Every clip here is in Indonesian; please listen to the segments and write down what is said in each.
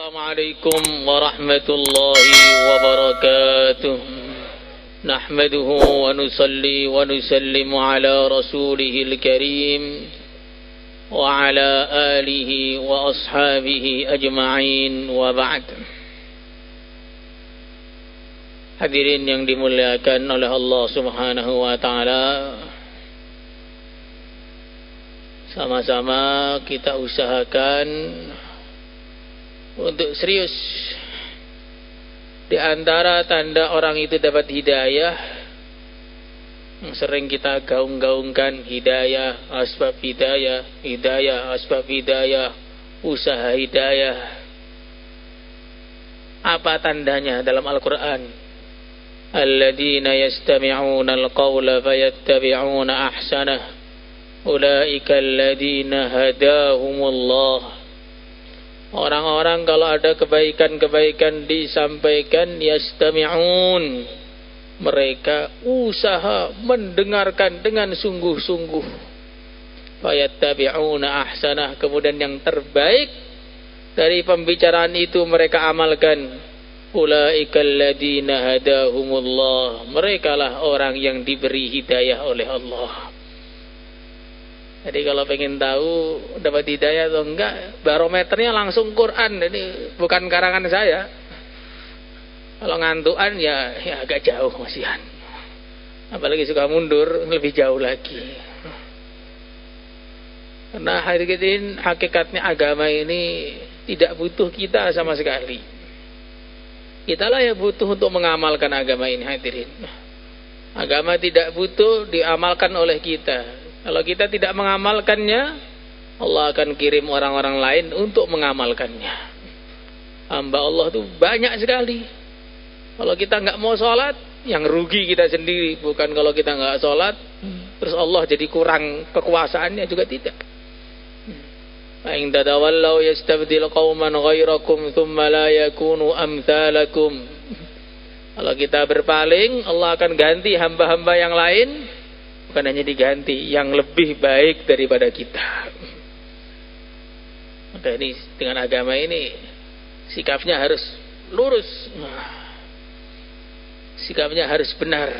Assalamualaikum warahmatullahi wabarakatuh. Nahmaduhu wa nusalli wa nusallimu ala rasulihil karim wa ala alihi wa ashabihi ajma'in wa ba'd. Hadirin yang dimuliakan oleh Allah Subhanahu wa ta'ala, sama-sama kita usahakan untuk serius. Di antara tanda orang itu dapat hidayah yang sering kita gaung-gaungkan, hidayah, asbab hidayah, hidayah, asbab hidayah, usaha hidayah. Apa tandanya dalam Al-Quran? Alladzina yastami'una al-qawla fayattabi'una ahsanah, ulaika alladzina hadahumullah. Orang-orang kalau ada kebaikan-kebaikan disampaikan, yastami'un, mereka usaha mendengarkan dengan sungguh-sungguh. Fayattabi'una ahsanah, kemudian yang terbaik dari pembicaraan itu mereka amalkan. Ulaikal ladzina hadahumullah, merekalah orang yang diberi hidayah oleh Allah. Jadi kalau pengen tahu dapat hidayah atau enggak, barometernya langsung Quran. Ini bukan karangan saya. Kalau ngantuan ya agak jauh masihan. Apalagi suka mundur, lebih jauh lagi. Karena hakikatnya agama ini tidak butuh kita sama sekali. Kitalah yang butuh untuk mengamalkan agama ini, hadirin. Agama tidak butuh diamalkan oleh kita. Kalau kita tidak mengamalkannya, Allah akan kirim orang-orang lain untuk mengamalkannya. Hamba Allah itu banyak sekali. Kalau kita nggak mau sholat, yang rugi kita sendiri. Bukan kalau kita nggak sholat, terus Allah jadi kurang kekuasaannya, juga tidak. Fa'in tadawallau yastabdil qauman ghairakum thumma la yakunu amthalakum. Kalau kita berpaling, Allah akan ganti hamba-hamba yang lain. Bukan hanya diganti, yang lebih baik daripada kita. Maka ini dengan agama ini sikapnya harus lurus, sikapnya harus benar.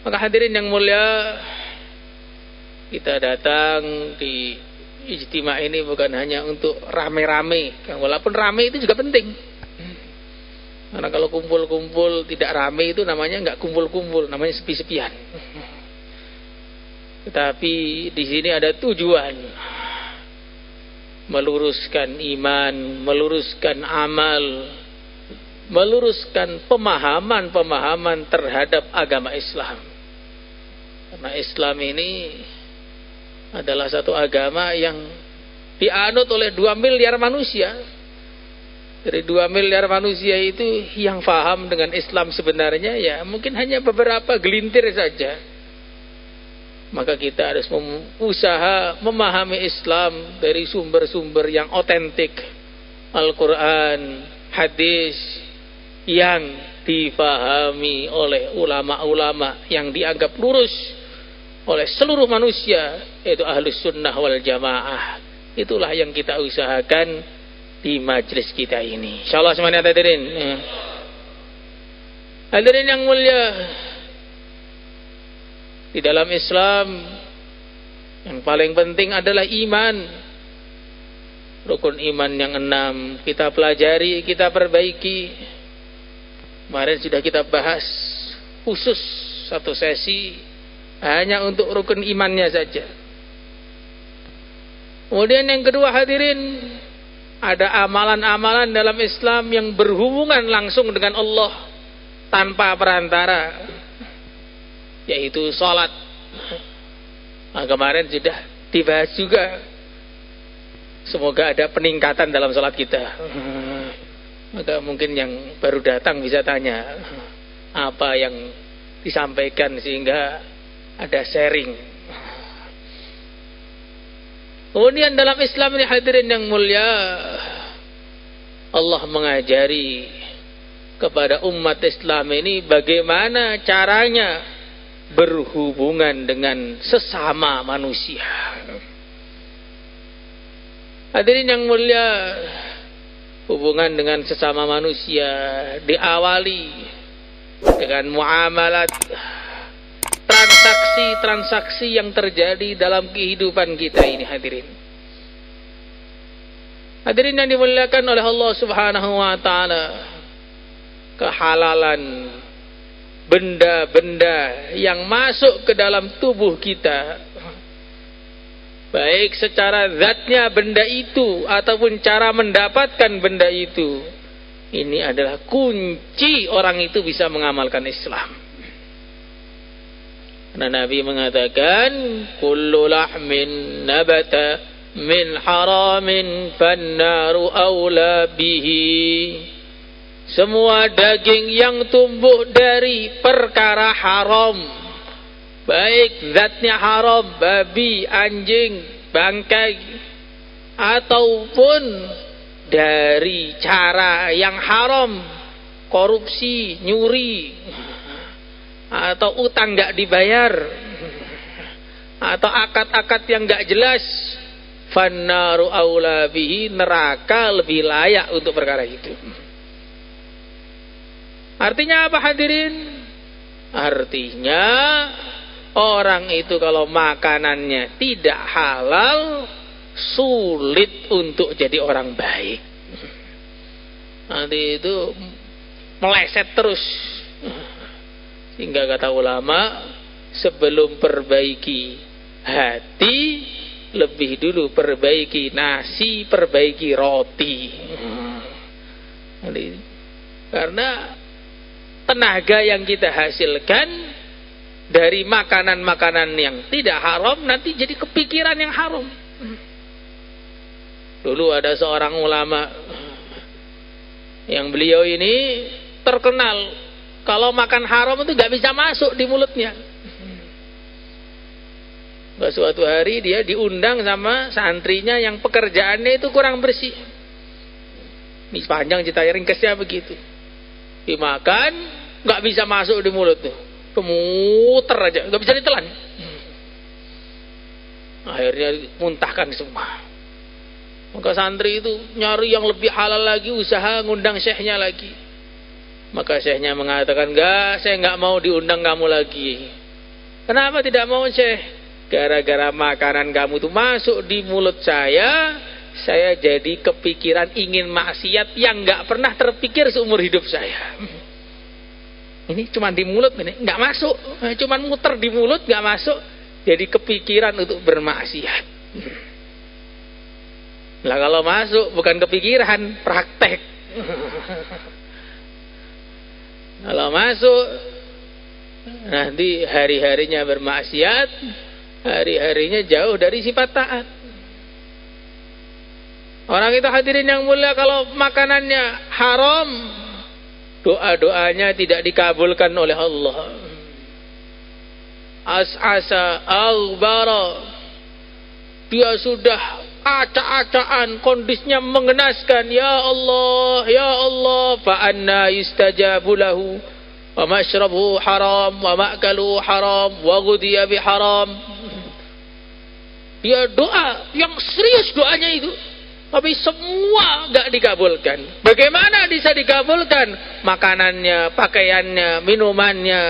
Maka hadirin yang mulia, kita datang di ijtima ini bukan hanya untuk rame-rame. Walaupun rame itu juga penting. Karena kalau kumpul-kumpul tidak rame itu namanya nggak kumpul-kumpul, namanya sepi-sepian. Tetapi di sini ada tujuan, meluruskan iman, meluruskan amal, meluruskan pemahaman-pemahaman terhadap agama Islam. Karena Islam ini adalah satu agama yang dianut oleh 2 miliar manusia. Dari 2 miliar manusia itu yang faham dengan Islam sebenarnya ya mungkin hanya beberapa gelintir saja. Maka kita harus usaha memahami Islam dari sumber-sumber yang otentik, Al-Quran, hadis, yang difahami oleh ulama-ulama yang dianggap lurus oleh seluruh manusia, yaitu Ahlus Sunnah wal Jamaah. Itulah yang kita usahakan di majelis kita ini. Insyaallah semuanya hadirin. Hadirin yang mulia, di dalam Islam yang paling penting adalah iman. Rukun iman yang 6 kita pelajari, kita perbaiki. Kemarin sudah kita bahas khusus satu sesi hanya untuk rukun imannya saja. Kemudian yang kedua hadirin, ada amalan-amalan dalam Islam yang berhubungan langsung dengan Allah tanpa perantara, yaitu sholat. Nah, kemarin sudah dibahas juga. Semoga ada peningkatan dalam sholat kita. Maka mungkin yang baru datang bisa tanya apa yang disampaikan sehingga ada sharing. Kemudian dalam Islam ini hadirin yang mulia, Allah mengajari kepada umat Islam ini bagaimana caranya berhubungan dengan sesama manusia. Hadirin yang mulia, hubungan dengan sesama manusia diawali dengan muamalat, transaksi-transaksi yang terjadi dalam kehidupan kita ini, hadirin. Hadirin yang dimuliakan oleh Allah Subhanahu wa taala, kehalalan benda-benda yang masuk ke dalam tubuh kita, baik secara zatnya benda itu ataupun cara mendapatkan benda itu, ini adalah kunci orang itu bisa mengamalkan Islam. Karena Nabi mengatakan, kullu lahmin nabata min haramin fannaru awla bihi. Semua daging yang tumbuh dari perkara haram, baik zatnya haram, babi, anjing, bangkai, ataupun dari cara yang haram, korupsi, nyuri, atau utang gak dibayar, atau akad-akad yang gak jelas, fannaru aula bihi, neraka lebih layak untuk perkara itu. Artinya apa, hadirin? Artinya orang itu kalau makanannya tidak halal, sulit untuk jadi orang baik. Nanti itu meleset terus. Sehingga kata ulama, sebelum perbaiki hati, lebih dulu perbaiki nasi, perbaiki roti. Karena tenaga yang kita hasilkan dari makanan-makanan yang tidak haram, nanti jadi kepikiran yang haram. Dulu ada seorang ulama yang beliau ini terkenal kalau makan haram itu gak bisa masuk di mulutnya. Suatu hari dia diundang sama santrinya yang pekerjaannya itu kurang bersih. Ini panjang cerita ringkasnya begitu. Dimakan gak bisa masuk di mulut tuh, kemuter aja, gak bisa ditelan. Akhirnya muntahkan semua. Maka santri itu nyari yang lebih halal lagi, usaha ngundang syekhnya lagi. Maka syekhnya mengatakan, enggak, saya enggak mau diundang kamu lagi. Kenapa tidak mau, syekh? Gara-gara makanan kamu itu masuk di mulut saya jadi kepikiran ingin maksiat yang enggak pernah terpikir seumur hidup saya. Ini cuma di mulut, ini enggak masuk, cuma muter di mulut, enggak masuk, jadi kepikiran untuk bermaksiat. Lah kalau masuk bukan kepikiran, praktek. Kalau masuk nanti hari-harinya bermaksiat, hari-harinya jauh dari sifat taat. Orang itu, hadirin yang mulia, kalau makanannya haram, doa-doanya tidak dikabulkan oleh Allah. As'asa aghbara, dia sudah acak-acakan, kondisinya mengenaskan, ya Allah, fa anna yustajabu lahu wa mashrabuhu haram wa ma'kaluhu haram wa ghudhiya bi haram. Dia doa yang serius, doanya itu, tapi semua gak dikabulkan. Bagaimana bisa dikabulkan? Makanannya, pakaiannya, minumannya,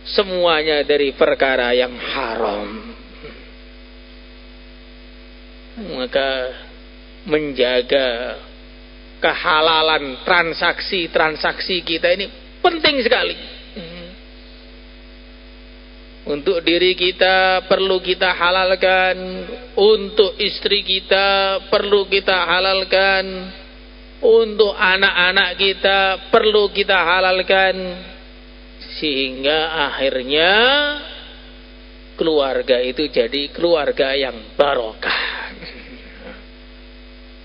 semuanya dari perkara yang haram. Maka menjaga kehalalan transaksi-transaksi kita ini penting sekali. Untuk diri kita perlu kita halalkan, untuk istri kita perlu kita halalkan, untuk anak-anak kita perlu kita halalkan, sehingga akhirnya keluarga itu jadi keluarga yang barokah.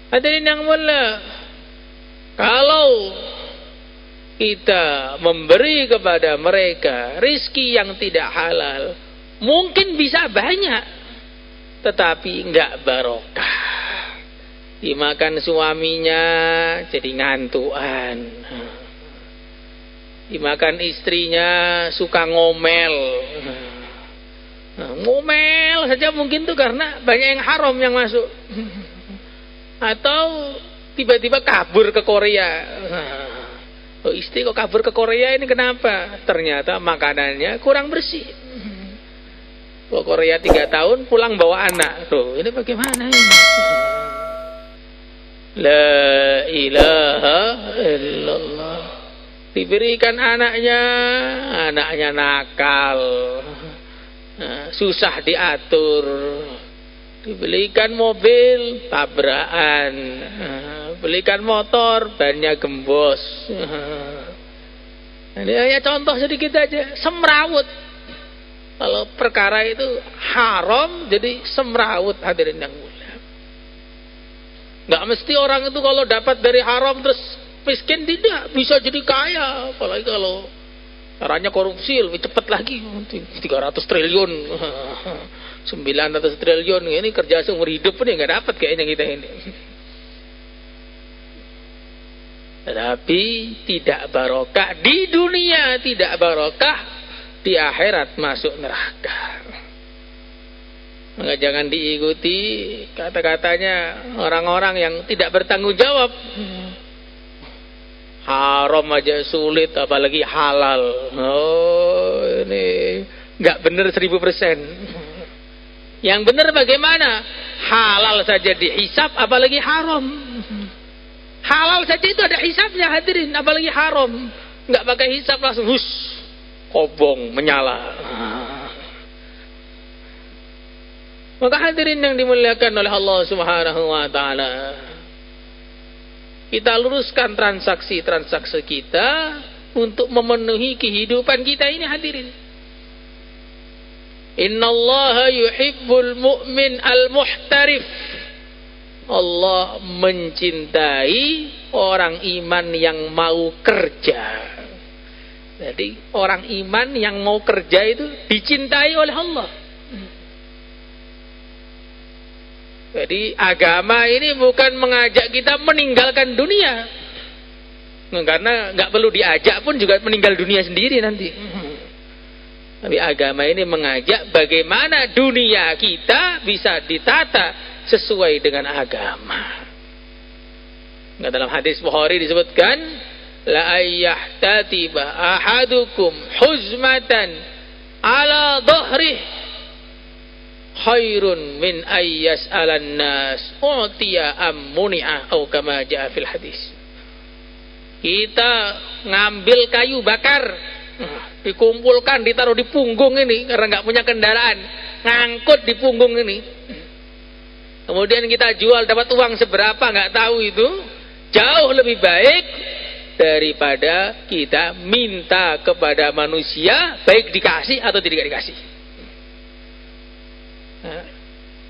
Hadirin yang mulia, kalau kita memberi kepada mereka rizki yang tidak halal, mungkin bisa banyak, tetapi enggak barokah. Dimakan suaminya jadi ngantuan, dimakan istrinya suka ngomel. Ngomel saja mungkin tuh karena banyak yang haram yang masuk. Atau tiba-tiba kabur ke Korea. Oh, istri kok kabur ke Korea ini kenapa? Ternyata makanannya kurang bersih. Ke Korea 3 tahun pulang bawa anak. Tuh, ini bagaimana ini? La ilaha illallah. Diberikan anaknya nakal, susah diatur. Dibelikan mobil, tabrakan. Belikan motor, bannya gembos. Ini hanya contoh sedikit aja. Semrawut. Kalau perkara itu haram, jadi semrawut, hadirin yang mulia. Nggak mesti orang itu kalau dapat dari haram terus miskin, tidak, bisa jadi kaya. Apalagi kalau caranya korupsi lebih cepat lagi, 300 triliun 900 triliun ini kerja seumur hidup pun ya nggak dapat kayaknya kita ini. Tetapi tidak barokah di dunia, tidak barokah di akhirat, masuk neraka. Maka jangan diikuti kata-katanya orang-orang yang tidak bertanggung jawab. Haram aja sulit, apalagi halal. Oh, ini nggak benar 1000%. Yang benar bagaimana? Halal saja dihisab, apalagi haram. Halal saja itu ada hisabnya, hadirin, apalagi haram. Nggak pakai hisab langsung kobong menyala. Maka hadirin yang dimuliakan oleh Allah Subhanahu wa taala, kita luruskan transaksi-transaksi kita untuk memenuhi kehidupan kita ini, hadirin. Innallaha yuhibbul mu'min al-muhtarif. Allah mencintai orang iman yang mau kerja. Jadi orang iman yang mau kerja itu dicintai oleh Allah. Jadi agama ini bukan mengajak kita meninggalkan dunia. Karena nggak perlu diajak pun juga meninggal dunia sendiri nanti. Tapi agama ini mengajak bagaimana dunia kita bisa ditata sesuai dengan agama. Nah, dalam hadis Bukhari disebutkan, la ayyahtatiba ahadukum huzmatan ala dhahrih khairun min ayyas alan nas utiya am muni'ah atau kama jaa fil hadis. Kita ngambil kayu bakar, dikumpulkan, ditaruh di punggung ini karena nggak punya kendaraan, ngangkut di punggung ini. Kemudian kita jual, dapat uang seberapa nggak tahu, itu jauh lebih baik daripada kita minta kepada manusia, baik dikasih atau tidak dikasih. Nah,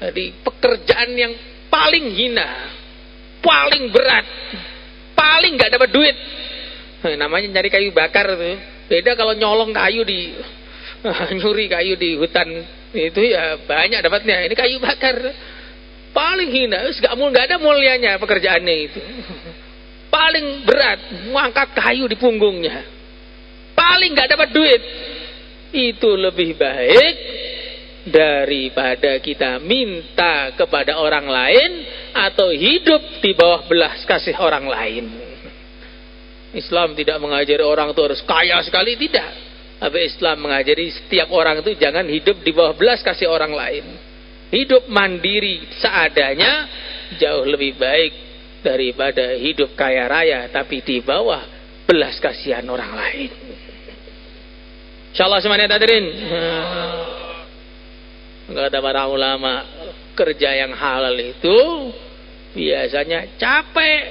jadi pekerjaan yang paling hina, paling berat, paling nggak dapat duit, namanya nyari kayu bakar tuh. Beda kalau nyolong kayu di nyuri kayu di hutan, itu ya banyak dapatnya. Ini kayu bakar paling hina, nggak ada mulianya pekerjaannya itu. Paling berat, mengangkat kayu di punggungnya, paling nggak dapat duit. Itu lebih baik daripada kita minta kepada orang lain atau hidup di bawah belas kasih orang lain. Islam tidak mengajari orang itu harus kaya sekali, tidak. Tapi Islam mengajari setiap orang itu jangan hidup di bawah belas kasih orang lain. Hidup mandiri seadanya jauh lebih baik daripada hidup kaya raya tapi di bawah belas kasihan orang lain. Insyaallah semuanya hadirin. Kata para ulama, kerja yang halal itu biasanya capek,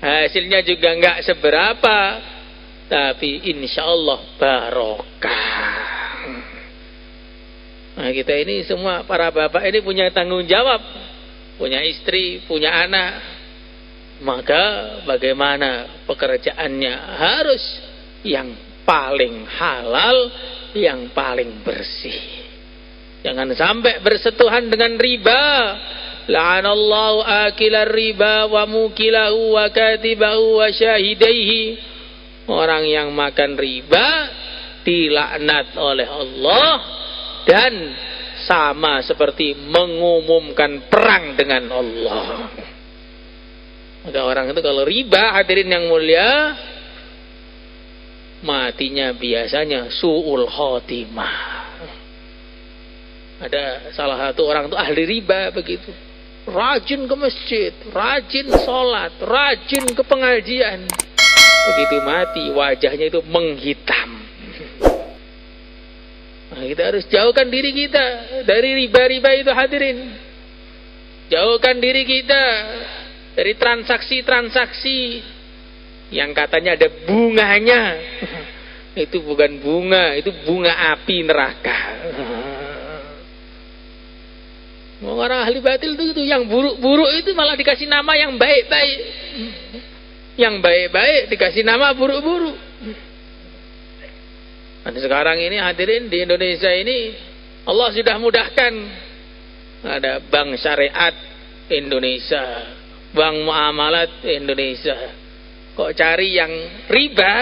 hasilnya juga nggak seberapa, tapi insya Allah barokah. Nah, kita ini semua para bapak ini punya tanggung jawab, punya istri, punya anak. Maka bagaimana pekerjaannya harus yang paling halal, yang paling bersih. Jangan sampai bersentuhan dengan riba. La'anallahu akilar riba wa mukilahu wa katibahu wa syahidaihi. Orang yang makan riba dilaknat oleh Allah dan sama seperti mengumumkan perang dengan Allah. Maka orang itu kalau riba, hadirin yang mulia, matinya biasanya su'ul khotimah. Ada salah satu orang itu ahli riba begitu, rajin ke masjid, rajin sholat, rajin ke pengajian. Begitu mati wajahnya itu menghitam. Nah, kita harus jauhkan diri kita dari riba-riba itu, hadirin. Jauhkan diri kita dari transaksi-transaksi yang katanya ada bunganya. Itu bukan bunga, itu bunga api neraka. Orang ahli batil itu yang buruk-buruk itu malah dikasih nama yang baik-baik. Yang baik-baik dikasih nama buruk-buruk. Dan sekarang ini hadirin di Indonesia ini Allah sudah mudahkan. Ada bank syariat Indonesia, bank muamalat Indonesia. Kok cari yang riba,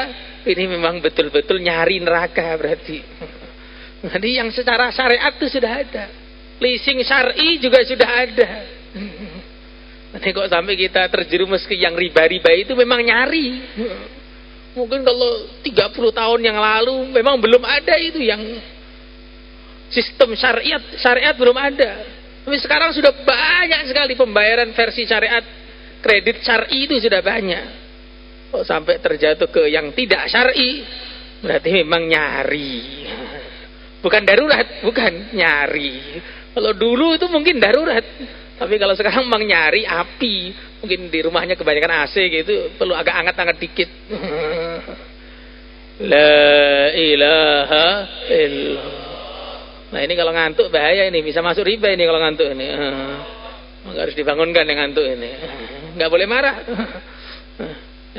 ini memang betul-betul nyari neraka berarti. Jadi yang secara syariat itu sudah ada. Leasing syar'i juga sudah ada. Nanti kok sampai kita terjerumus ke yang riba-riba itu memang nyari. Mungkin kalau 30 tahun yang lalu memang belum ada itu yang sistem syariat belum ada. Tapi sekarang sudah banyak sekali pembayaran versi syariat, kredit syar'i itu sudah banyak. Kok sampai terjatuh ke yang tidak syar'i, berarti memang nyari. Bukan darurat, bukan nyari. Kalau dulu itu mungkin darurat, tapi kalau sekarang memang nyari api. Mungkin di rumahnya kebanyakan AC gitu, perlu agak hangat-hangat dikit. La ilaha illallah. Nah ini kalau ngantuk bahaya ini, bisa masuk riba ini kalau ngantuk ini. Maka harus dibangunkan yang ngantuk ini. Nggak boleh marah.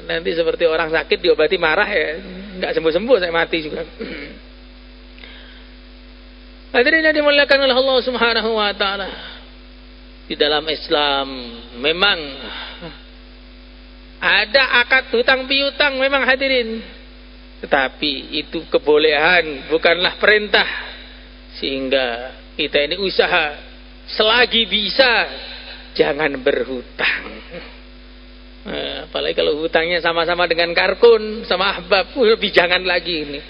Nanti seperti orang sakit diobati marah ya, nggak sembuh-sembuh, saya mati juga. Hadirin yang dimuliakan oleh Allah Subhanahu wa taala. Di dalam Islam memang ada akad hutang piutang memang, hadirin. Tetapi itu kebolehan, bukanlah perintah. Sehingga kita ini usaha selagi bisa jangan berhutang. Apalagi kalau hutangnya sama-sama dengan karkun, sama ahbab, lebih jangan lagi ini.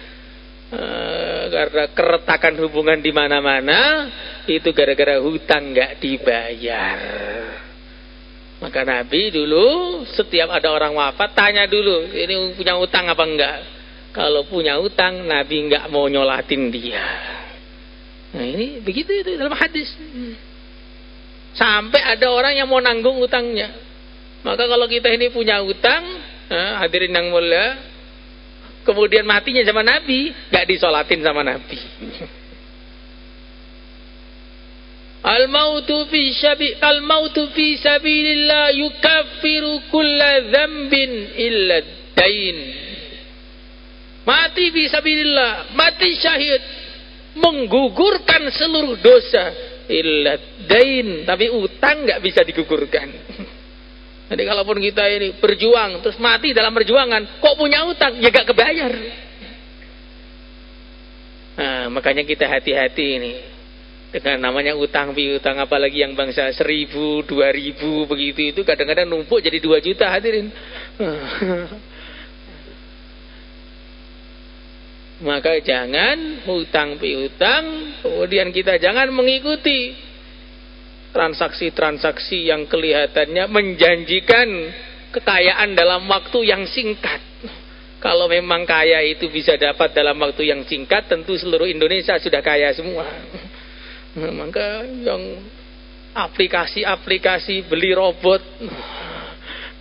Karena keretakan hubungan di mana-mana itu gara-gara hutang nggak dibayar. Maka Nabi dulu setiap ada orang wafat tanya dulu, ini punya hutang apa enggak? Kalau punya hutang, Nabi nggak mau nyolatin dia. Nah ini begitu itu dalam hadis. Sampai ada orang yang mau nanggung utangnya. Maka kalau kita ini punya utang, hadirin yang mulia, kemudian matinya sama Nabi, gak disolatin sama Nabi. Al-mautu fi sabilillah yukaffiru kulla dzambin illa dain. Mati fi sabilillah, mati syahid, menggugurkan seluruh dosa illa dain, tapi utang nggak bisa digugurkan. Jadi kalaupun kita ini berjuang terus mati dalam perjuangan, kok punya utang ya nggak kebayar. Nah, makanya kita hati-hati ini dengan namanya utang piutang, apalagi yang bangsa 1.000, 2.000 begitu, itu kadang-kadang numpuk jadi 2 juta, hadirin. Maka jangan hutang piutang, kemudian kita jangan mengikuti transaksi-transaksi yang kelihatannya menjanjikan kekayaan dalam waktu yang singkat. Kalau memang kaya itu bisa dapat dalam waktu yang singkat, tentu seluruh Indonesia sudah kaya semua. Maka yang aplikasi-aplikasi beli robot,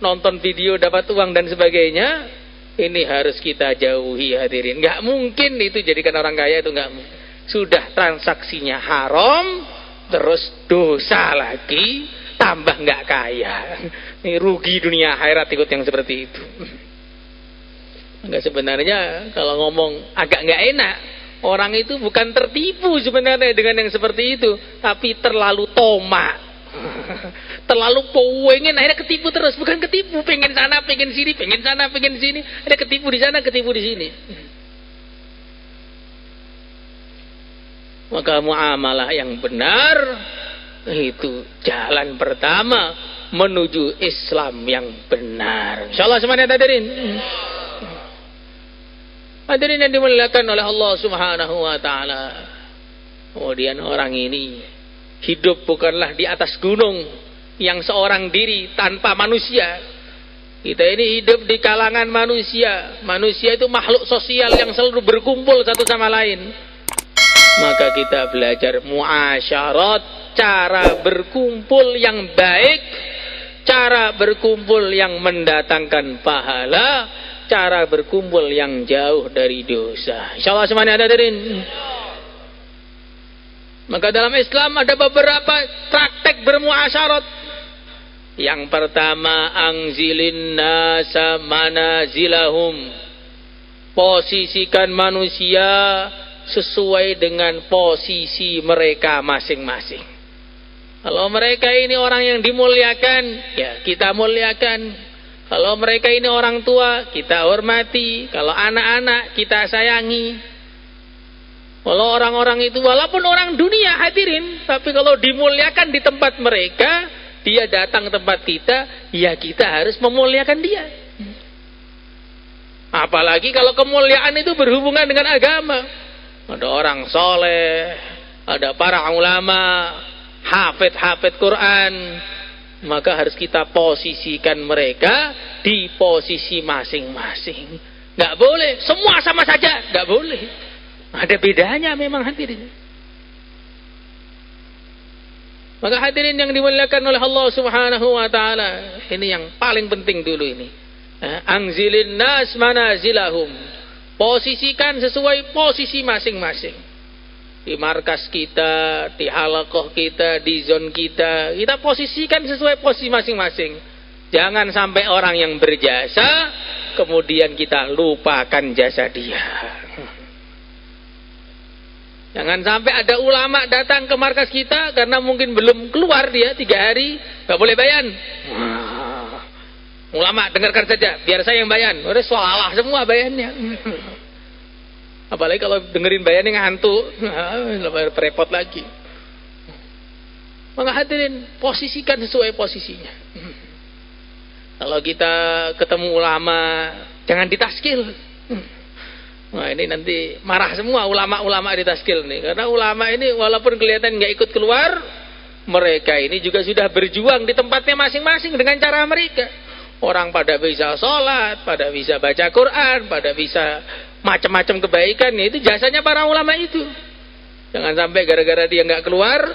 nonton video dapat uang dan sebagainya, ini harus kita jauhi, hadirin. Nggak mungkin itu jadikan orang kaya, itu nggak mungkin. Sudah transaksinya haram, terus dosa lagi, tambah nggak kaya. Ini rugi dunia akhirat ikut yang seperti itu. Enggak, sebenarnya kalau ngomong agak nggak enak, orang itu bukan tertipu sebenarnya dengan yang seperti itu, tapi terlalu tomak. Terlalu pengen, akhirnya ketipu terus. Bukan ketipu, pengen sana, pengen sini, pengen sana, pengen sini, ada ketipu di sana, ketipu di sini. Maka muamalah yang benar itu jalan pertama menuju Islam yang benar. Insyaallah semuanya hadirin. Hadirin yang dimuliakan oleh Allah Subhanahu wa taala. Kemudian orang ini hidup bukanlah di atas gunung yang seorang diri tanpa manusia. Kita ini hidup di kalangan manusia. Manusia itu makhluk sosial yang selalu berkumpul satu sama lain. Maka kita belajar muasyarat, cara berkumpul yang baik, cara berkumpul yang mendatangkan pahala, cara berkumpul yang jauh dari dosa. Insyaallah semuanya hadirin. Maka dalam Islam ada beberapa praktek bermuasyarat. Yang pertama, angzilin nasa manazilahum. Posisikan manusia sesuai dengan posisi mereka masing-masing. Kalau mereka ini orang yang dimuliakan, ya kita muliakan. Kalau mereka ini orang tua, kita hormati. Kalau anak-anak, kita sayangi. Kalau orang-orang itu walaupun orang dunia hadirin, tapi kalau dimuliakan di tempat mereka, dia datang ke tempat kita, ya kita harus memuliakan dia. Apalagi kalau kemuliaan itu berhubungan dengan agama. Ada orang soleh, ada para ulama, hafid Quran, maka harus kita posisikan mereka di posisi masing-masing. Gak boleh, semua sama saja, gak boleh. Ada bedanya memang hadirin. Maka hadirin yang dimuliakan oleh Allah Subhanahu wa taala, ini yang paling penting dulu ini. Angzilin nas manazilahum. Posisikan sesuai posisi masing-masing. Di markas kita, di halaqah kita, di zon kita, kita posisikan sesuai posisi masing-masing. Jangan sampai orang yang berjasa kemudian kita lupakan jasa dia. Jangan sampai ada ulama datang ke markas kita karena mungkin belum keluar dia 3 hari, gak boleh bayan. Ulama dengarkan saja, biar saya yang bayan. Udah salah semua bayannya. Apalagi kalau dengerin bayannya ngantuk, repot lagi. Maka hadirin, posisikan sesuai posisinya. Kalau kita ketemu ulama, jangan ditaskil. Nah ini nanti marah semua ulama-ulama di taskil nih. Karena ulama ini walaupun kelihatan nggak ikut keluar, mereka ini juga sudah berjuang di tempatnya masing-masing dengan cara mereka. Orang pada bisa sholat, pada bisa baca Quran, pada bisa macam-macam kebaikan. Itu jasanya para ulama itu. Jangan sampai gara-gara dia nggak keluar,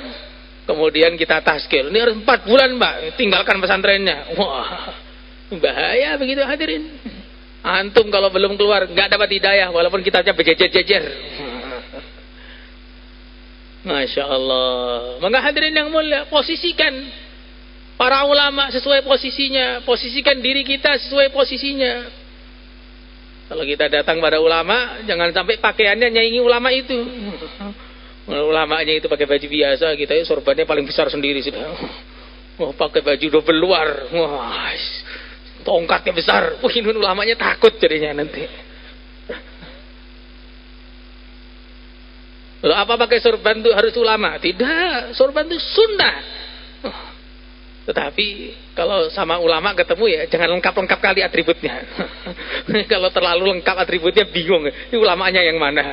kemudian kita taskil. Ini harus 4 bulan mbak, tinggalkan pesantrennya. Wah, bahaya begitu hadirin. Antum kalau belum keluar nggak dapat hidayah walaupun kitabnya berjejer-jejer. Masya Allah. Maka hadirin yang mulia, posisikan para ulama sesuai posisinya, posisikan diri kita sesuai posisinya. Kalau kita datang pada ulama, jangan sampai pakaiannya nyaingi ulama itu. Ulamanya itu pakai baju biasa, kita sorbannya paling besar sendiri sudah. Oh, pakai baju double luar. Wah, tongkatnya besar. Wah, ini ulamanya takut jadinya nanti. Lalu apa pakai sorban itu harus ulama? Tidak, sorban itu sunnah. Tetapi kalau sama ulama ketemu ya jangan lengkap-lengkap kali atributnya. Kalau terlalu lengkap atributnya bingung. Ini ulamanya yang mana?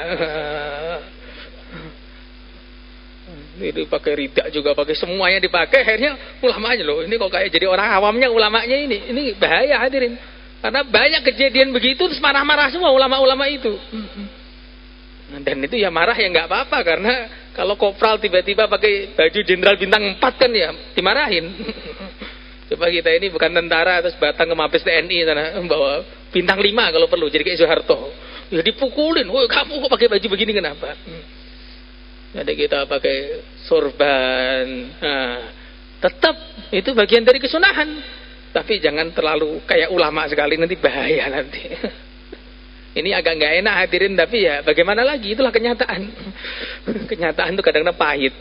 Ini pakai ridak juga, pakai semuanya dipakai, akhirnya ulamanya loh. Ini kok kayak jadi orang awamnya ulamanya ini. Ini bahaya hadirin. Karena banyak kejadian begitu terus marah-marah semua ulama-ulama itu. Dan itu ya marah ya nggak apa-apa, karena kalau kopral tiba-tiba pakai baju jenderal bintang 4 kan ya dimarahin. Coba kita ini bukan tentara terus batang ke Mabes TNI sana bawa bintang 5 kalau perlu jadi kayak Soeharto. Ya dipukulin, "Woi, kamu kok pakai baju begini kenapa?" Jadi kita pakai sorban. Nah, tetap itu bagian dari kesunahan. Tapi jangan terlalu kayak ulama sekali, nanti bahaya nanti. Ini agak nggak enak hadirin, tapi ya bagaimana lagi, itulah kenyataan. Kenyataan itu kadang-kadang pahit.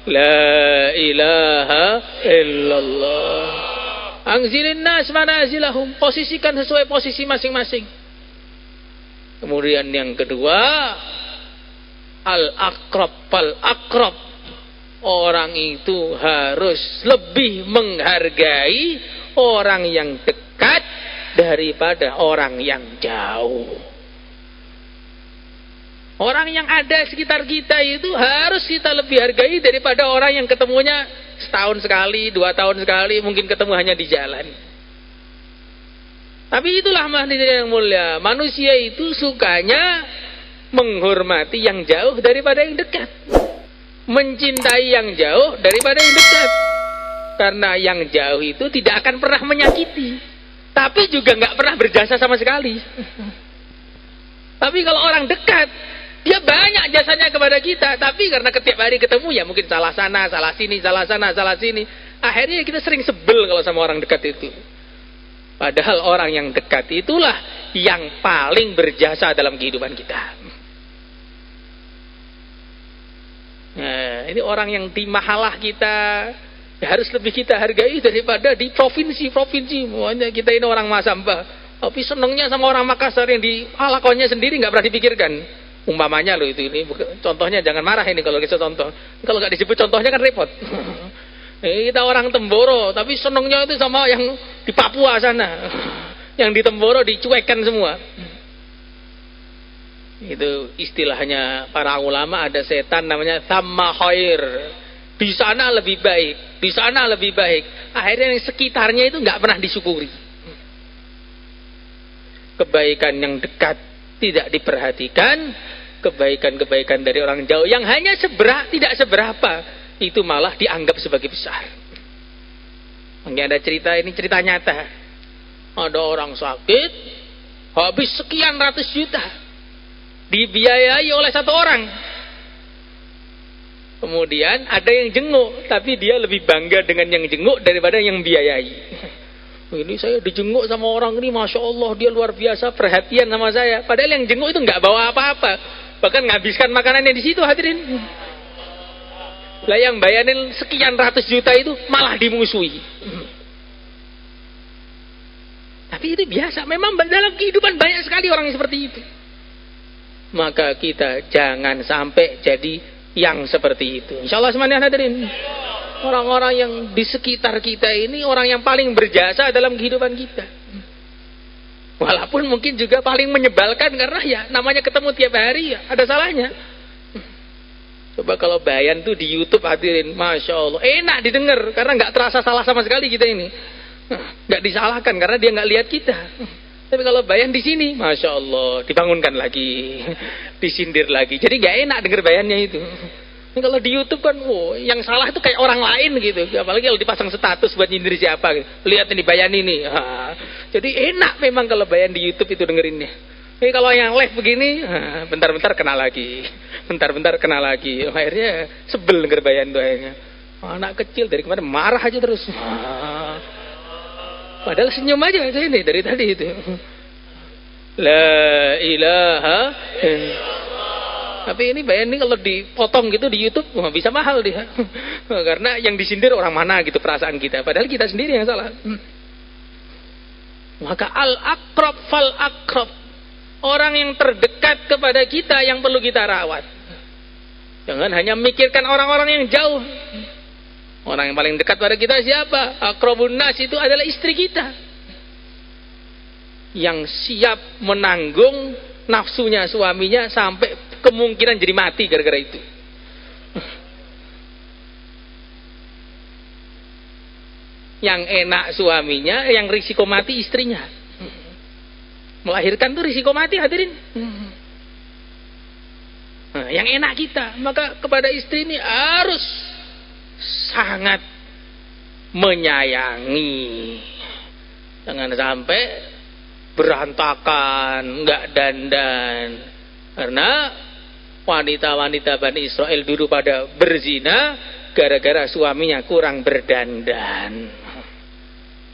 La ilaha illallah. Angzilin nas manazilahum. Posisikan sesuai posisi masing-masing. Kemudian yang kedua, al-aqrab fal-aqrab. orang itu harus lebih menghargai orang yang dekat daripada orang yang jauh. Orang yang ada sekitar kita itu harus kita lebih hargai daripada orang yang ketemunya setahun sekali, 2 tahun sekali, mungkin ketemu hanya di jalan. Tapi itulah hadirin yang mulia, manusia itu sukanya menghormati yang jauh daripada yang dekat, mencintai yang jauh daripada yang dekat. Karena yang jauh itu tidak akan pernah menyakiti, tapi juga nggak pernah berjasa sama sekali. Tapi kalau orang dekat, dia banyak jasanya kepada kita, tapi karena setiap hari ketemu ya mungkin salah sana, salah sini, salah sana, salah sini. Akhirnya kita sering sebel kalau sama orang dekat itu. Padahal orang yang dekat itulah yang paling berjasa dalam kehidupan kita. Nah, ini orang yang di mahalah kita ya harus lebih kita hargai daripada di provinsi-provinsi. Makanya kita ini orang Masamba, tapi senangnya sama orang Makassar yang di halakonya sendiri nggak pernah dipikirkan. Umpamanya loh itu, ini contohnya, jangan marah ini kalau kita contoh. Kalau nggak disebut contohnya kan repot. Kita orang Temboro, tapi senangnya itu sama yang di Papua sana. Yang di Temboro dicuekkan semua. Itu istilahnya para ulama, ada setan namanya thamma khair. Di sana lebih baik, di sana lebih baik. Akhirnya yang sekitarnya itu nggak pernah disyukuri. Kebaikan yang dekat tidak diperhatikan, kebaikan-kebaikan dari orang jauh yang hanya tidak seberapa, itu malah dianggap sebagai besar. Mungkin ada cerita, ini cerita nyata. Ada orang sakit, habis sekian ratus juta, dibiayai oleh satu orang. Kemudian ada yang jenguk, tapi dia lebih bangga dengan yang jenguk daripada yang biayai. Ini saya dijenguk sama orang ini, Masya Allah, dia luar biasa perhatian sama saya. Padahal yang jenguk itu nggak bawa apa-apa, bahkan nghabiskan makanannya di situ, hadirin. Lah yang bayarin sekian ratus juta itu malah dimusuhi. Tapi itu biasa, memang dalam kehidupan banyak sekali orang yang seperti itu. Maka kita jangan sampai jadi yang seperti itu. Insya Allah semuanya hadirin. Orang-orang yang di sekitar kita ini orang yang paling berjasa dalam kehidupan kita. Walaupun mungkin juga paling menyebalkan, karena ya namanya ketemu tiap hari ya ada salahnya. Coba kalau bayan tuh di YouTube hadirin, Masya Allah, enak didengar karena nggak terasa salah sama sekali kita ini, nggak disalahkan karena dia nggak lihat kita. Tapi kalau bayan di sini, Masya Allah, dibangunkan lagi, disindir lagi, jadi nggak enak denger bayannya itu. Ini kalau di YouTube kan, yang salah itu kayak orang lain gitu, apalagi kalau dipasang status buat nyindir siapa, gitu. Lihat ini bayan ini, jadi enak memang kalau bayan di YouTube itu dengerinnya. Ini kalau yang live begini, bentar-bentar kena lagi, bentar-bentar kena lagi. Akhirnya sebel denger bayan tuh akhirnya. Anak kecil dari kemarin marah aja terus. Padahal senyum aja saya ini dari tadi itu. La ilaha illallah. Tapi ini bayan ini kalau dipotong gitu di YouTube, bisa mahal dia. Karena yang disindir orang mana gitu perasaan kita. Padahal kita sendiri yang salah. Maka al-aqrab fal-aqrab. Orang yang terdekat kepada kita yang perlu kita rawat. Jangan hanya memikirkan orang-orang yang jauh. Orang yang paling dekat pada kita siapa? Aqrabun nas itu adalah istri kita. Yang siap menanggung nafsunya suaminya sampai kemungkinan jadi mati gara-gara itu. Yang enak suaminya, yang risiko mati istrinya. Melahirkan itu risiko mati hadirin. Nah, yang enak kita, maka kepada istri ini harus sangat menyayangi. Jangan sampai berantakan, nggak dandan. Karena wanita-wanita Bani Israel dulu pada berzina gara-gara suaminya kurang berdandan.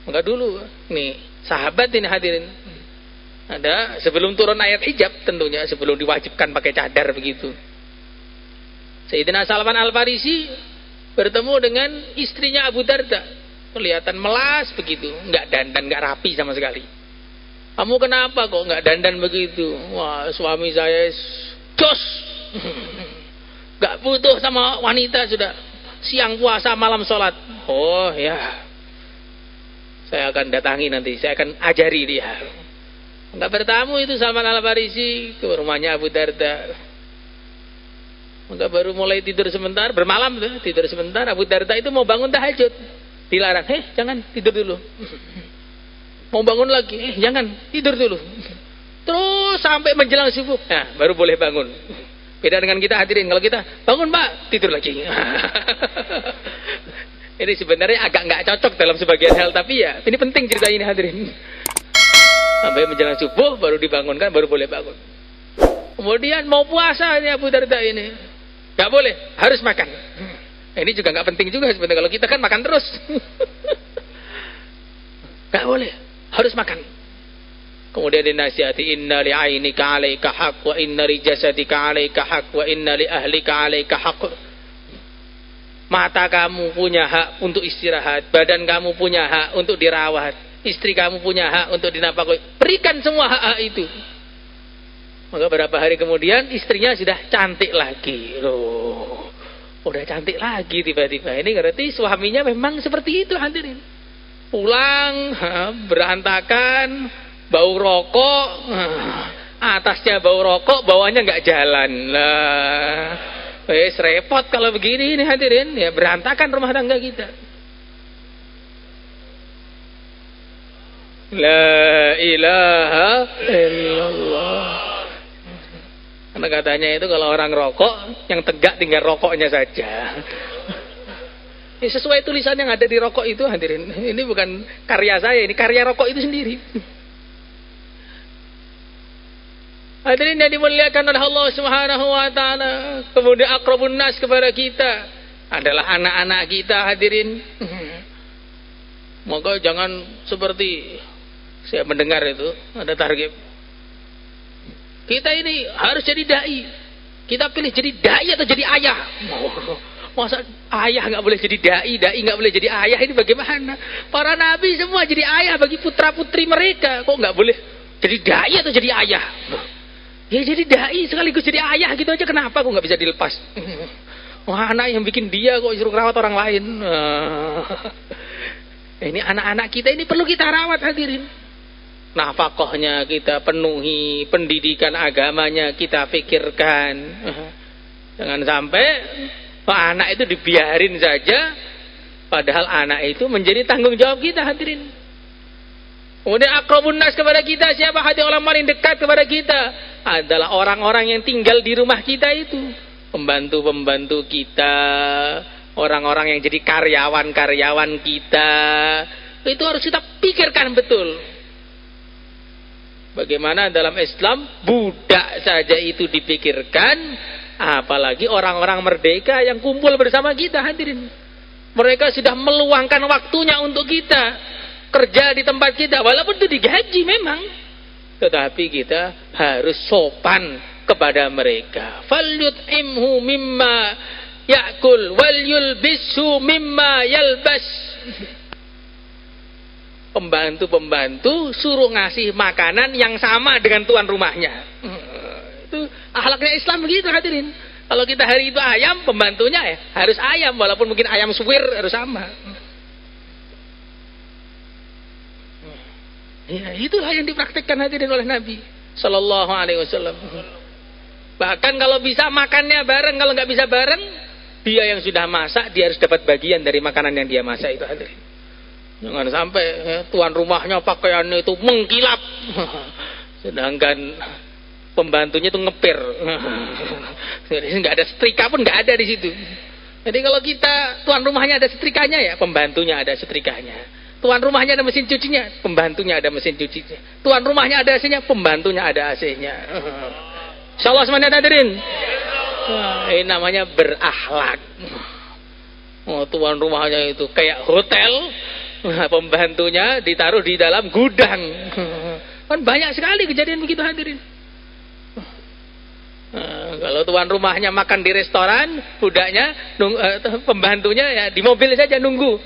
Maka dulu nih sahabat ini hadirin, ada sebelum turun ayat hijab tentunya, sebelum diwajibkan pakai cadar begitu, Sayyidina Salman Al-Farisi bertemu dengan istrinya Abu Darda, kelihatan melas begitu, nggak dandan, nggak rapi sama sekali. Kamu kenapa kok nggak dandan begitu? Wah, suami saya jos, nggak butuh sama wanita sudah. siang puasa, malam sholat. Oh ya, saya akan datangi nanti, saya akan ajari dia. Enggak bertamu itu Salman Al-Farisi ke rumahnya Abu Darda. Enggak baru mulai tidur sebentar, bermalam tuh, tidur sebentar. Abu Darda itu mau bangun tahajud, dilarang. Jangan tidur dulu. Mau bangun lagi, jangan tidur dulu. Terus sampai menjelang subuh, nah baru boleh bangun. Beda dengan kita hadirin, kalau kita bangun Pak, tidur lagi. Ini sebenarnya agak nggak cocok dalam sebagian hal, tapi ya ini penting cerita ini hadirin. Sampai menjelang subuh baru dibangunkan, baru boleh bangun. Kemudian mau puasa ini Abu Darda ini, nggak boleh, harus makan. Ini juga nggak penting juga sebenarnya, kalau kita kan makan terus. Nggak boleh, harus makan. Kemudian dinasihati, inna li ainika 'alaika haqq wa inna li jasadika 'alaika haqq wa inna li ahlika 'alaika haqq. Mata kamu punya hak untuk istirahat, badan kamu punya hak untuk dirawat, istri kamu punya hak untuk dinafkahi. Berikan semua hak-hak itu. Maka beberapa hari kemudian istrinya sudah cantik lagi. Loh, udah cantik lagi tiba-tiba. Ini berarti suaminya memang seperti itu hadirin. Pulang berantakan, bau rokok, atasnya bau rokok, bawahnya nggak jalan. Lah, repot kalau begini ini hadirin, ya berantakan rumah tangga kita. La ilaha illallah. Karena katanya itu kalau orang rokok, yang tegak tinggal rokoknya saja. Ini sesuai tulisan yang ada di rokok itu hadirin. Ini bukan karya saya, ini karya rokok itu sendiri. Hadirin yang dimuliakan oleh Allah Subhanahu wa taala. Kemudian aqrabun nas kepada kita adalah anak-anak kita hadirin. Maka jangan seperti saya mendengar itu ada target. Kita ini harus jadi dai. Kita pilih jadi dai atau jadi ayah. Masa ayah nggak boleh jadi dai, dai nggak boleh jadi ayah, ini bagaimana? Para nabi semua jadi ayah bagi putra putri mereka. Kok nggak boleh jadi dai atau jadi ayah? Ya jadi dai sekaligus jadi ayah gitu aja, kenapa kok nggak bisa dilepas? Wah, anak yang bikin dia kok suruh rawat orang lain. Ini anak-anak kita ini perlu kita rawat hadirin. Nafkahnya kita penuhi, pendidikan agamanya kita pikirkan. Jangan sampai anak itu dibiarin saja, padahal anak itu menjadi tanggung jawab kita hadirin. Kemudian aqrabun nas kepada kita, siapa hati orang paling dekat kepada kita? Adalah orang-orang yang tinggal di rumah kita itu. Pembantu-pembantu kita, orang-orang yang jadi karyawan-karyawan kita. Itu harus kita pikirkan betul. Bagaimana dalam Islam budak saja itu dipikirkan, apalagi orang-orang merdeka yang kumpul bersama kita hadirin. Mereka sudah meluangkan waktunya untuk kita kerja di tempat kita, walaupun itu digaji memang, tetapi kita harus sopan kepada mereka. Falyut'imhu mimma ya'kul wal yulbishu mimma yalbas. Pembantu-pembantu suruh ngasih makanan yang sama dengan tuan rumahnya. Itu akhlaknya Islam begitu hadirin. Kalau kita hari itu ayam, pembantunya ya harus ayam, walaupun mungkin ayam suwir harus sama. Ya, itulah yang dipraktikkan hadirin oleh Nabi Sallallahu Alaihi Wasallam. Bahkan kalau bisa makannya bareng, kalau nggak bisa bareng, dia yang sudah masak, dia harus dapat bagian dari makanan yang dia masak itu hadirin. Jangan sampai tuan rumahnya pakaiannya itu mengkilap, sedangkan pembantunya itu ngepir. Jadi nggak ada setrika pun nggak ada di situ. Jadi kalau kita tuan rumahnya ada setrikanya, ya pembantunya ada setrikanya. Tuan rumahnya ada mesin cucinya, pembantunya ada mesin cucinya. Tuan rumahnya ada AC-nya, pembantunya ada AC-nya. Insyaallah semuanya hadirin. Ini namanya berakhlak. Oh, tuan rumahnya itu kayak hotel, pembantunya ditaruh di dalam gudang. Kan banyak sekali kejadian begitu hadirin. Kalau tuan rumahnya makan di restoran, budaknya, pembantunya ya di mobil saja nunggu.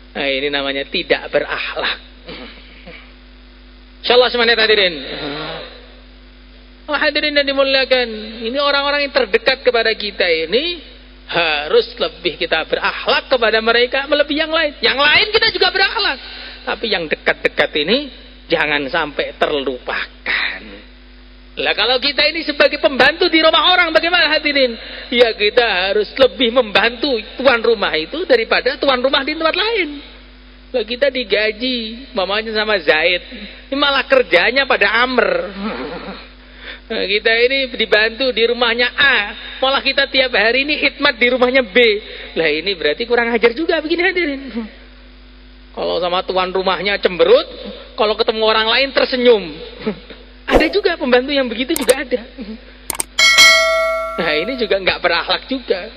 Nah, ini namanya tidak berakhlak. Insyaallah semuanya hadirin. Hadirin yang dimuliakan, ini orang-orang yang terdekat kepada kita ini harus lebih kita berakhlak kepada mereka melebihi yang lain. Yang lain kita juga berakhlak, tapi yang dekat-dekat ini jangan sampai terlupakan. Lah kalau kita ini sebagai pembantu di rumah orang, bagaimana hadirin? Ya kita harus lebih membantu tuan rumah itu daripada tuan rumah di tempat lain. Lah kita digaji mamanya sama Zaid, ini malah kerjanya pada Amr. Nah, kita ini dibantu di rumahnya A, malah kita tiap hari ini khidmat di rumahnya B. Lah ini berarti kurang ajar juga begini hadirin. Kalau sama tuan rumahnya cemberut, kalau ketemu orang lain tersenyum. Ada juga pembantu yang begitu juga ada. Nah ini juga nggak berakhlak juga.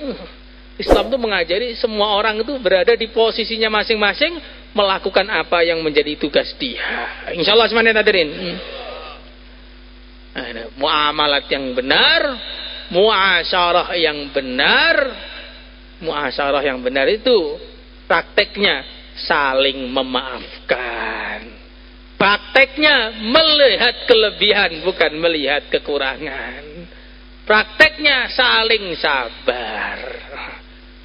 Islam itu mengajari semua orang itu berada di posisinya masing-masing, melakukan apa yang menjadi tugas dia. Insya Allah semuanya hadirin. Muamalat yang benar, muasyarah yang benar. Muasyarah yang benar itu prakteknya saling memaafkan. Prakteknya melihat kelebihan bukan melihat kekurangan. Prakteknya saling sabar.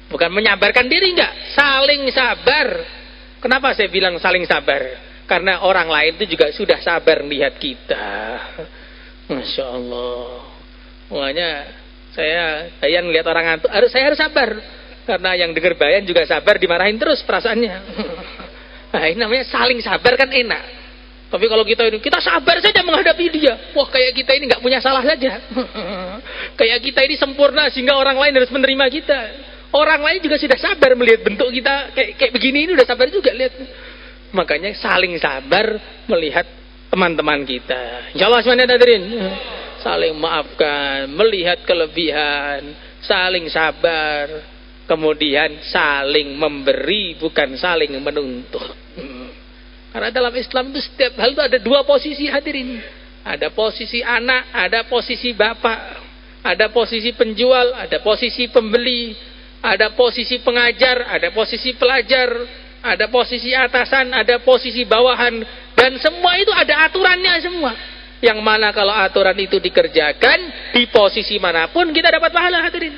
Bukan menyabarkan diri, enggak, saling sabar. Kenapa saya bilang saling sabar? Karena orang lain itu juga sudah sabar melihat kita. Masya Allah. Makanya saya Bayan melihat orang ngantuk, saya harus sabar. Karena yang dengar Bayan juga sabar, dimarahin terus perasaannya. Nah ini namanya saling sabar kan enak. Tapi kalau kita sabar saja menghadapi dia, wah kayak kita ini nggak punya salah saja. Kayak kita ini sempurna sehingga orang lain harus menerima kita. Orang lain juga sudah sabar melihat bentuk kita kayak begini, ini udah sabar juga lihat. Makanya saling sabar melihat teman-teman kita. Insyaallah semuanya hadirin. Saling maafkan, melihat kelebihan, saling sabar, kemudian saling memberi bukan saling menuntut. Karena dalam Islam itu setiap hal itu ada dua posisi hadirin. Ada posisi anak, ada posisi bapak, ada posisi penjual, ada posisi pembeli, ada posisi pengajar, ada posisi pelajar, ada posisi atasan, ada posisi bawahan, dan semua itu ada aturannya semua. Yang mana kalau aturan itu dikerjakan di posisi manapun kita dapat pahala hadirin.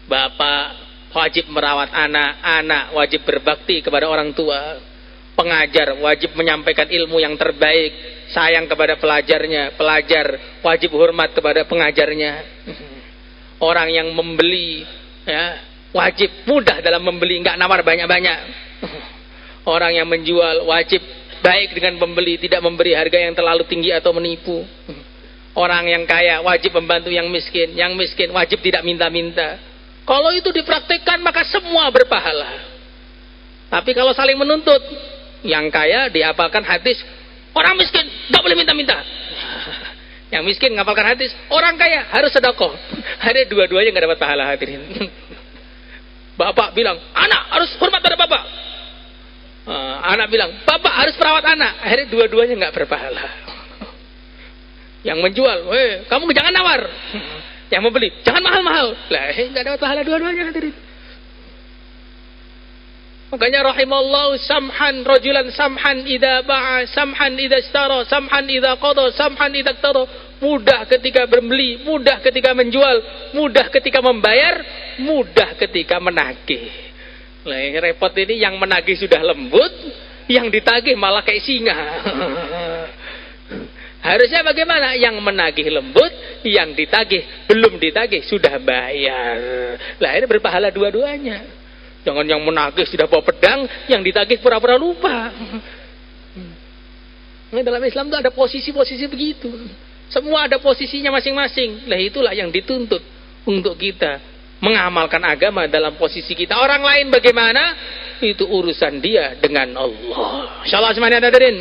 Bapak wajib merawat anak, anak wajib berbakti kepada orang tua. Pengajar wajib menyampaikan ilmu yang terbaik, sayang kepada pelajarnya, pelajar wajib hormat kepada pengajarnya. Orang yang membeli ya, wajib mudah dalam membeli, nggak nawar banyak-banyak. Orang yang menjual wajib baik dengan pembeli, tidak memberi harga yang terlalu tinggi atau menipu. Orang yang kaya wajib membantu yang miskin wajib tidak minta-minta. Kalau itu dipraktikkan maka semua berpahala. Tapi kalau saling menuntut, yang kaya dihafalkan hadis, orang miskin nggak boleh minta-minta. Yang miskin ngapalkan hadis, orang kaya harus sedekah. Ada dua-duanya nggak dapat pahala hadirin. Bapak bilang, anak harus hormat pada bapak. Anak bilang, bapak harus perawat anak. Akhirnya dua-duanya nggak berpahala. Yang menjual, kamu jangan nawar. Yang membeli, jangan mahal-mahal. Lah, nggak dapat pahala dua-duanya hadirin. Makanya rahimallahu samhan rajulan samhan idza ba'a, samhan idza ishtara, samhan idza qada, samhan idza iqtada. Mudah ketika membeli, mudah ketika menjual, mudah ketika membayar, mudah ketika menagih. Lah yang repot ini yang menagih sudah lembut, yang ditagih malah kayak singa. Harusnya bagaimana? Yang menagih lembut, yang ditagih belum ditagih sudah bayar. Lah ini berpahala dua-duanya. Jangan yang menagih sudah bawa pedang, yang ditagih pura-pura lupa. Nah, dalam Islam itu ada posisi-posisi begitu. Semua ada posisinya masing-masing. Lah itulah yang dituntut untuk kita mengamalkan agama dalam posisi kita. Orang lain bagaimana? Itu urusan dia dengan Allah. Insyaallah semuanya hadirin.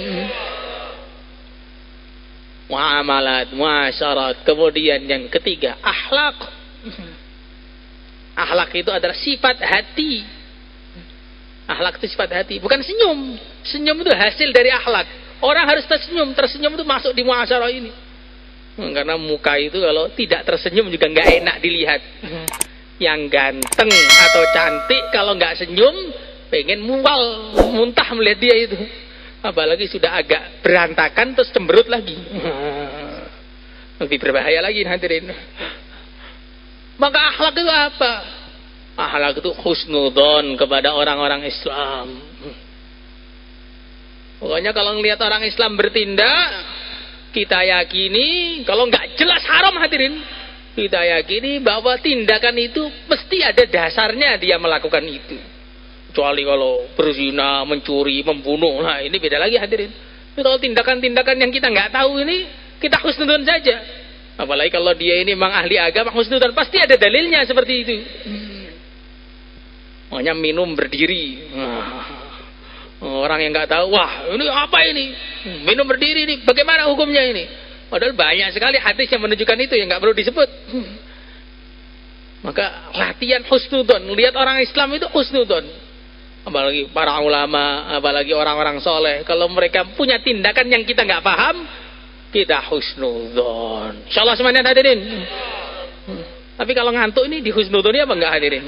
Muamalat, muasyarat. Kemudian yang ketiga, akhlak. Akhlak itu adalah sifat hati. Akhlak itu sifat hati, bukan senyum. Senyum itu hasil dari akhlak. Orang harus tersenyum. Tersenyum itu masuk di muasyarah ini. Karena muka itu kalau tidak tersenyum juga nggak enak dilihat. Yang ganteng atau cantik kalau nggak senyum, pengen mual, muntah melihat dia itu. Apalagi sudah agak berantakan terus cemberut lagi. Lebih berbahaya lagi hadirin. Maka akhlak itu apa? Akhlak itu husnudzon kepada orang-orang Islam. Pokoknya kalau ngelihat orang Islam bertindak, kita yakini, kalau nggak jelas haram hadirin, kita yakini bahwa tindakan itu mesti ada dasarnya dia melakukan itu. Kecuali kalau berzina, mencuri, membunuh, nah ini beda lagi hadirin. Tapi kalau tindakan-tindakan yang kita nggak tahu ini, kita husnudzon saja. Apalagi kalau dia ini memang ahli agama, husnudzon pasti ada dalilnya seperti itu. Makanya minum berdiri. Orang yang nggak tahu, wah ini apa ini? Minum berdiri ini, bagaimana hukumnya ini? Padahal banyak sekali hadis yang menunjukkan itu yang nggak perlu disebut. Maka latihan husnudzon, lihat orang Islam itu husnudzon. Apalagi para ulama, apalagi orang-orang soleh, kalau mereka punya tindakan yang kita nggak paham, kita husnudzon. Insyaallah semuanya hadirin. Tapi kalau ngantuk ini di husnudzonnya apa nggak hadirin?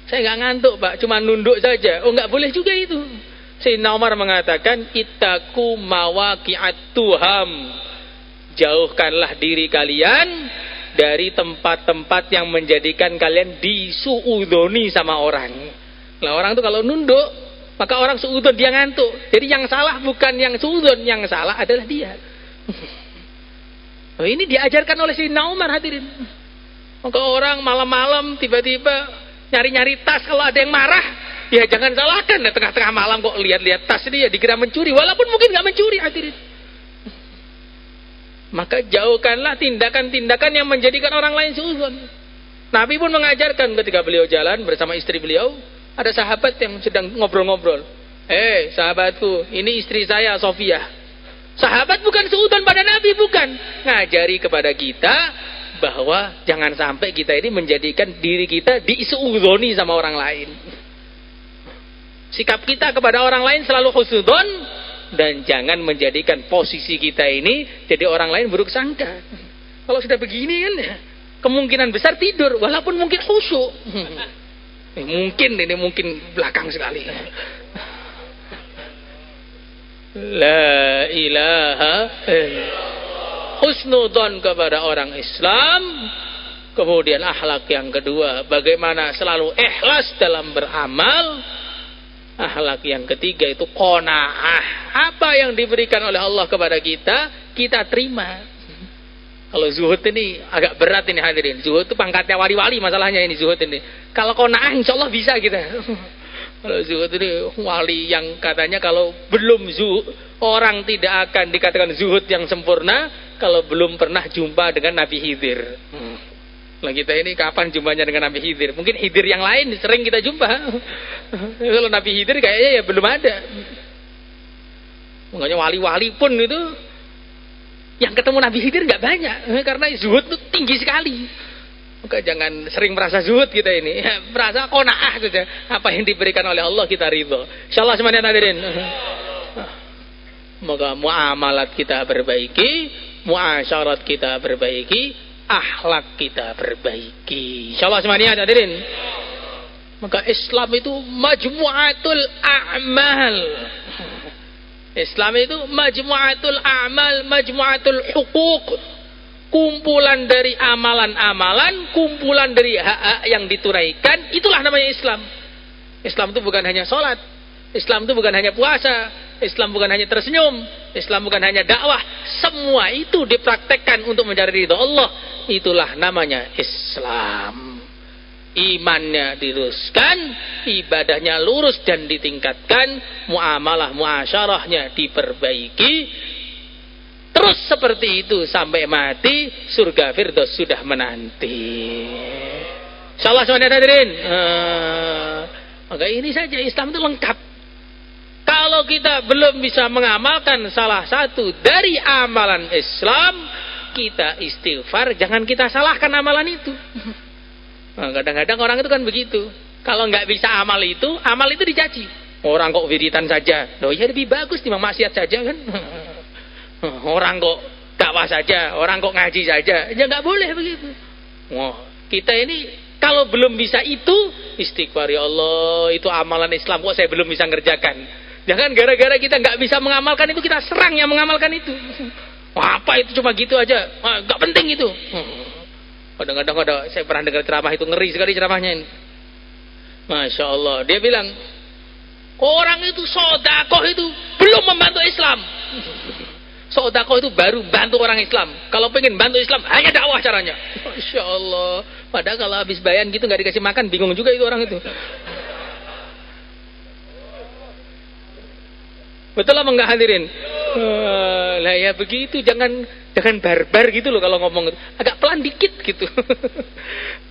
Saya nggak ngantuk pak, cuma nunduk saja. Oh nggak boleh juga itu. Sayyidina Umar mengatakan, ittaqu mawaqi'at tuham, jauhkanlah diri kalian dari tempat-tempat yang menjadikan kalian disuudoni sama orang. Nah orang itu kalau nunduk, maka orang suudon, dia ngantuk. Jadi yang salah bukan yang suudon, yang salah adalah dia. Oh, ini diajarkan oleh Sayyidina Umar hadirin. Maka orang malam-malam tiba-tiba nyari-nyari tas, kalau ada yang marah, ya jangan salahkan. Ya, tengah-tengah malam kok lihat-lihat tas ini, ya dikira mencuri, walaupun mungkin nggak mencuri hadirin. Maka jauhkanlah tindakan-tindakan yang menjadikan orang lain suudzon. Nabi pun mengajarkan ketika beliau jalan bersama istri beliau, ada sahabat yang sedang ngobrol-ngobrol. Sahabatku, ini istri saya Sofia. Sahabat bukan suudzon pada Nabi, bukan. Ngajari kepada kita bahwa jangan sampai kita ini menjadikan diri kita disuudzoni sama orang lain. Sikap kita kepada orang lain selalu husnudzon, dan jangan menjadikan posisi kita ini jadi orang lain buruk sangka. Kalau sudah begini kan, kemungkinan besar tidur, walaupun mungkin khusyuk. Mungkin belakang sekali. La ilaha illallah. Husnudzon kepada orang Islam. Kemudian akhlak yang kedua, bagaimana selalu ikhlas dalam beramal. Akhlak yang ketiga itu qanaah. Apa yang diberikan oleh Allah kepada kita, kita terima. Kalau zuhud ini agak berat ini hadirin. Zuhud itu pangkatnya wali-wali, masalahnya ini zuhud ini. Kalau qanaah insya Allah bisa kita. Kalau zuhud ini wali yang katanya kalau belum zuhud, orang tidak akan dikatakan zuhud yang sempurna kalau belum pernah jumpa dengan Nabi Khidir. Nah kita ini kapan jumpanya dengan Nabi Khidir? Mungkin Khidir yang lain sering kita jumpa. Kalau Nabi Khidir kayaknya ya belum ada. Makanya wali-wali pun itu yang ketemu Nabi Khidir nggak banyak, karena zuhud itu tinggi sekali. Maka jangan sering merasa zuhud kita ini, merasa qanaah saja. Apa yang diberikan oleh Allah kita ridho. Insyaallah semuanya hadirin. Maka muamalat kita perbaiki, muasyarat kita perbaiki, akhlak kita perbaiki. Insyaallah semuanya hadirin. Maka Islam itu majmu'atul a'mal. Islam itu majmu'atul a'mal, majmu'atul huquq. Kumpulan dari amalan-amalan, kumpulan dari hak-hak yang ditunaikan, itulah namanya Islam. Islam itu bukan hanya sholat, Islam itu bukan hanya puasa, Islam bukan hanya tersenyum, Islam bukan hanya dakwah. Semua itu dipraktekkan untuk mencari ridho Allah. Itulah namanya Islam. Imannya diluruskan, ibadahnya lurus dan ditingkatkan, muamalah muasyarahnya diperbaiki. Terus seperti itu sampai mati, surga Firdaus sudah menanti. Insyaallah semuanya hadirin. Maka ini saja Islam itu lengkap. Kalau kita belum bisa mengamalkan salah satu dari amalan Islam, kita istighfar, jangan kita salahkan amalan itu. Nah, kadang-kadang orang itu kan begitu. Kalau nggak bisa amal itu dicaci. Orang kok wiritan saja, loh ya lebih bagus timbang maksiat saja kan. Orang kok dakwah saja, orang kok ngaji saja, ya nggak boleh begitu. Wah, kita ini kalau belum bisa itu, istighfar ya Allah, itu amalan Islam kok saya belum bisa ngerjakan. Jangan gara-gara kita nggak bisa mengamalkan itu, kita serang yang mengamalkan itu. Apa itu cuma gitu aja, nggak penting itu. Kadang-kadang saya pernah dengar ceramah itu, ngeri sekali ceramahnya ini. Masya Allah, dia bilang orang itu sodakoh itu belum membantu Islam. Sodakoh itu baru bantu orang Islam. Kalau pengen bantu Islam hanya dakwah caranya. Masya Allah. Padahal kalau habis bayan gitu nggak dikasih makan, bingung juga itu orang itu. Betul apa enggak hadirin? Lah ya begitu, jangan barbar gitu loh kalau ngomong, agak pelan dikit gitu.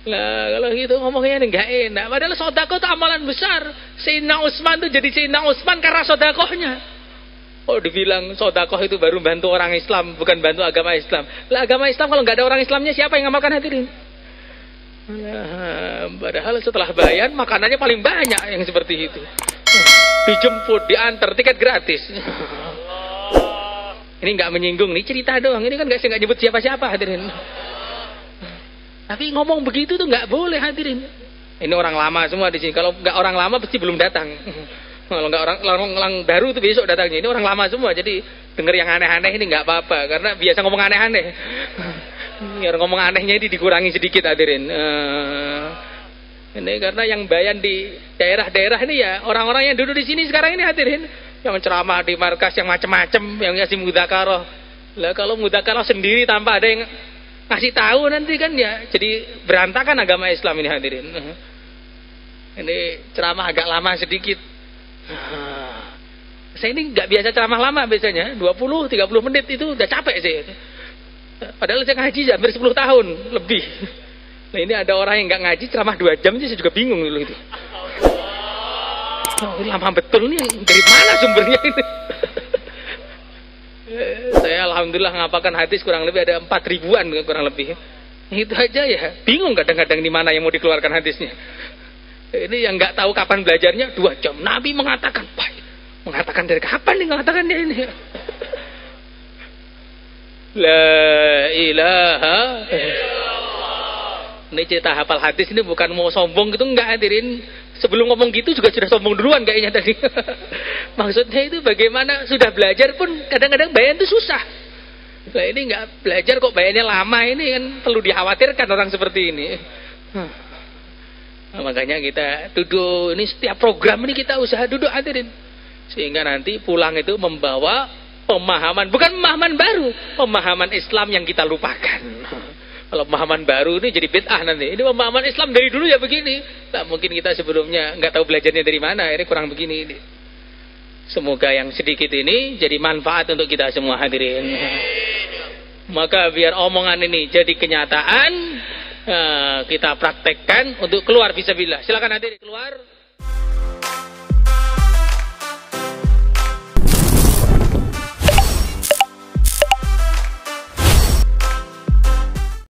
Lah kalau gitu ngomongnya enggak enak. Padahal sodakoh itu amalan besar. Sayyidina Utsman tuh jadi Sayyidina Utsman karena sodakohnya. Oh dibilang sodakoh itu baru bantu orang Islam, bukan bantu agama Islam. Lah agama Islam kalau nggak ada orang Islamnya siapa yang ngamalkan hadirin? Padahal setelah bayan makanannya paling banyak yang seperti itu. Dijemput, diantar, tiket gratis. Ini nggak menyinggung, nih cerita doang. Ini kan nggak nyebut siapa-siapa hadirin. Tapi ngomong begitu tuh nggak boleh hadirin. Ini orang lama semua di sini. Kalau nggak orang lama pasti belum datang. Kalau nggak orang baru tuh besok datangnya. Ini orang lama semua, jadi denger yang aneh-aneh ini nggak apa-apa, karena biasa ngomong aneh-aneh. Biar ngomong anehnya ini dikurangi sedikit hadirin. Ini karena yang bayan di daerah-daerah ini ya orang-orang yang duduk di sini sekarang ini hadirin, yang ceramah di markas yang macam-macam, yang ngasih mudzakarah. Lah kalau mudzakarah sendiri tanpa ada yang ngasih tahu nanti kan ya jadi berantakan agama Islam ini hadirin. Ini ceramah agak lama sedikit. Saya ini nggak biasa ceramah lama biasanya 20-30 menit itu udah capek saya. Padahal saya ngaji hampir 10 tahun lebih. Nah ini ada orang yang nggak ngaji ceramah 2 jam sih, saya juga bingung dulu itu. Oh, lama betul nih, dari mana sumbernya ini? Saya alhamdulillah ngapalkan hadis kurang lebih ada 4.000-an kurang lebih. Itu aja ya, bingung kadang-kadang di mana yang mau dikeluarkan hadisnya. Ini yang nggak tahu kapan belajarnya 2 jam. Nabi mengatakan, mengatakan dari kapan nih mengatakannya ini? La ilaha illallah. Ini cerita hafal hadis ini bukan mau sombong gitu, enggak hadirin. Sebelum ngomong gitu juga sudah sombong duluan kayaknya tadi. Maksudnya itu bagaimana sudah belajar pun kadang-kadang bayan itu susah. Nah ini nggak belajar kok bayannya lama, ini kan perlu dikhawatirkan orang seperti ini. Nah, makanya kita duduk, ini setiap program ini kita usaha duduk hadirin. Sehingga nanti pulang itu membawa pemahaman, bukan pemahaman baru, pemahaman Islam yang kita lupakan. Kalau pemahaman baru ini jadi bid'ah nanti. Ini pemahaman Islam dari dulu ya begini. Nah, mungkin kita sebelumnya nggak tahu belajarnya dari mana, ini kurang begini. Semoga yang sedikit ini jadi manfaat untuk kita semua hadirin. Maka biar omongan ini jadi kenyataan, kita praktekkan untuk keluar fisabilillah. Silakan hadirin keluar.